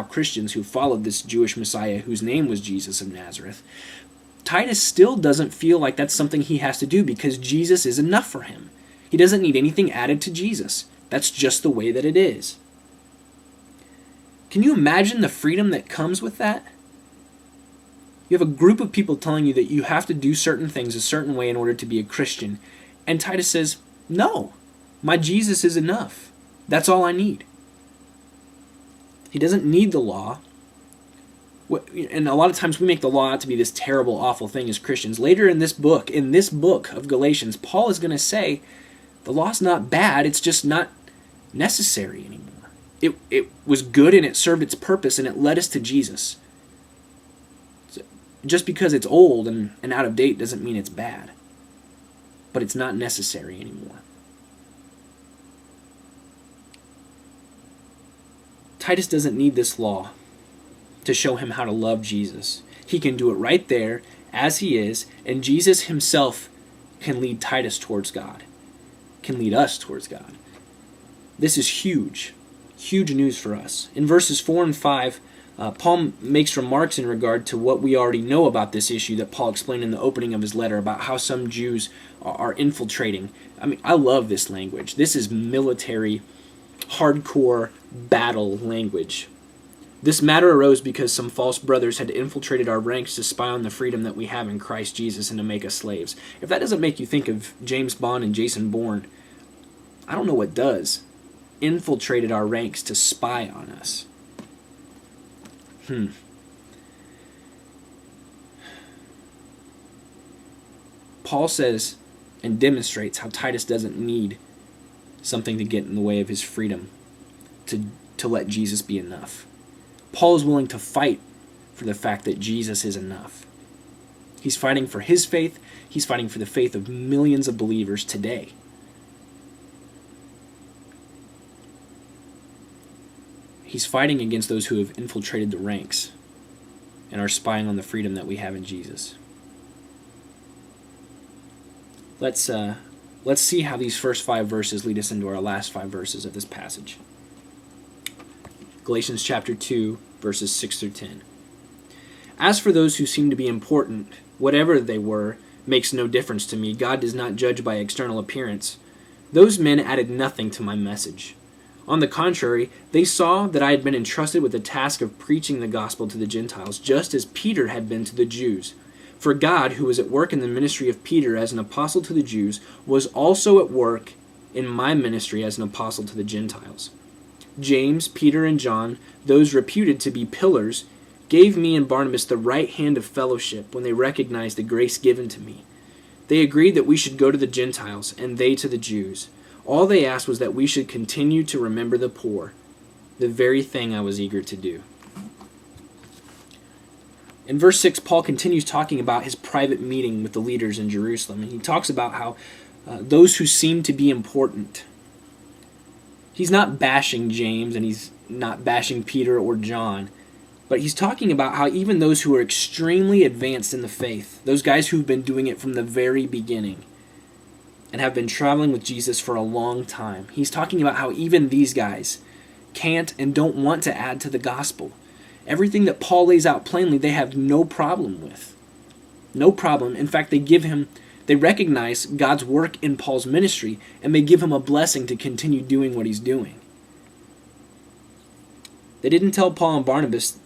Christians who followed this Jewish Messiah whose name was Jesus of Nazareth, Titus still doesn't feel like that's something he has to do because Jesus is enough for him. He doesn't need anything added to Jesus. That's just the way that it is. Can you imagine the freedom that comes with that? You have a group of people telling you that you have to do certain things a certain way in order to be a Christian. And Titus says, no, my Jesus is enough. That's all I need. He doesn't need the law. And a lot of times we make the law out to be this terrible, awful thing as Christians. Later in this book of Galatians, Paul is going to say, the law's not bad, it's just not necessary anymore. It was good and it served its purpose and it led us to Jesus. So just because it's old and out of date doesn't mean it's bad. But it's not necessary anymore. Titus doesn't need this law to show him how to love Jesus. He can do it right there as he is, and Jesus himself can lead Titus towards God, can lead us towards God. This is huge news for us. In verses 4 and 5, Paul makes remarks in regard to what we already know about this issue that Paul explained in the opening of his letter about how some Jews are infiltrating. I mean, I love this language. This is military, hardcore battle language. This matter arose because some false brothers had infiltrated our ranks to spy on the freedom that we have in Christ Jesus and to make us slaves. If that doesn't make you think of James Bond and Jason Bourne, I don't know what does. Infiltrated our ranks to spy on us. Paul says and demonstrates how Titus doesn't need something to get in the way of his freedom to let Jesus be enough. Paul is willing to fight for the fact that Jesus is enough. He's fighting for his faith. He's fighting for the faith of millions of believers today. He's fighting against those who have infiltrated the ranks and are spying on the freedom that we have in Jesus. Let's see how these first 5 verses lead us into our last 5 verses of this passage. Galatians chapter 2, verses 6 through 10. As for those who seem to be important, whatever they were makes no difference to me. God does not judge by external appearance. Those men added nothing to my message. On the contrary, they saw that I had been entrusted with the task of preaching the gospel to the Gentiles, just as Peter had been to the Jews. For God, who was at work in the ministry of Peter as an apostle to the Jews, was also at work in my ministry as an apostle to the Gentiles. James, Peter, and John, those reputed to be pillars, gave me and Barnabas the right hand of fellowship when they recognized the grace given to me. They agreed that we should go to the Gentiles, and they to the Jews. All they asked was that we should continue to remember the poor, the very thing I was eager to do. In verse 6, Paul continues talking about his private meeting with the leaders in Jerusalem, and he talks about how those who seem to be important. He's not bashing James, and he's not bashing Peter or John, but he's talking about how even those who are extremely advanced in the faith, those guys who've been doing it from the very beginning and have been traveling with Jesus for a long time, he's talking about how even these guys can't and don't want to add to the gospel. Everything that Paul lays out plainly, they have no problem with. No problem. In fact, they recognize God's work in Paul's ministry, and they give him a blessing to continue doing what he's doing. They didn't tell Paul and Barnabas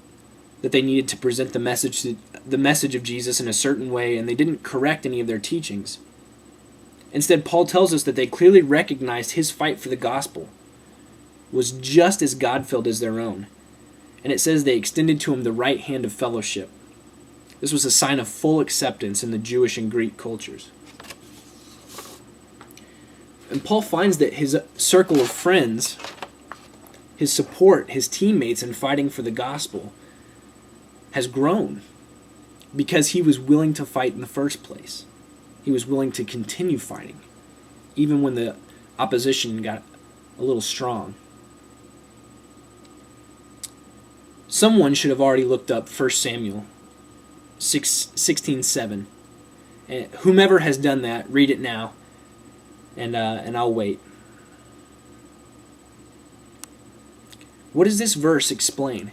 that they needed to present the message of Jesus in a certain way, and they didn't correct any of their teachings. Instead, Paul tells us that they clearly recognized his fight for the gospel was just as God-filled as their own. And it says they extended to him the right hand of fellowship. This was a sign of full acceptance in the Jewish and Greek cultures. And Paul finds that his circle of friends, his support, his teammates in fighting for the gospel has grown because he was willing to fight in the first place. He was willing to continue fighting, even when the opposition got a little strong. Someone should have already looked up 1 Samuel 16:7. And whomever has done that, read it now, and I'll wait. What does this verse explain?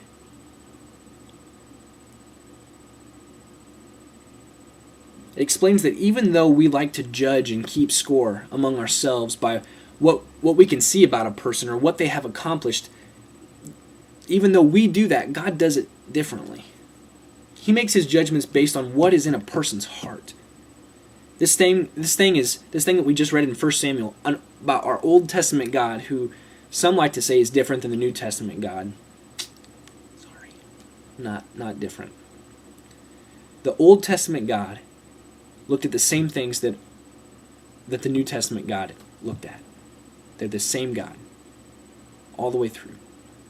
It explains that even though we like to judge and keep score among ourselves by what we can see about a person or what they have accomplished, even though we do that, God does it differently. He makes his judgments based on what is in a person's heart. This thing that we just read in 1 Samuel about our Old Testament God, who some like to say is different than the New Testament God. Sorry, not different. The Old Testament God looked at the same things that the New Testament God looked at. They're the same God all the way through.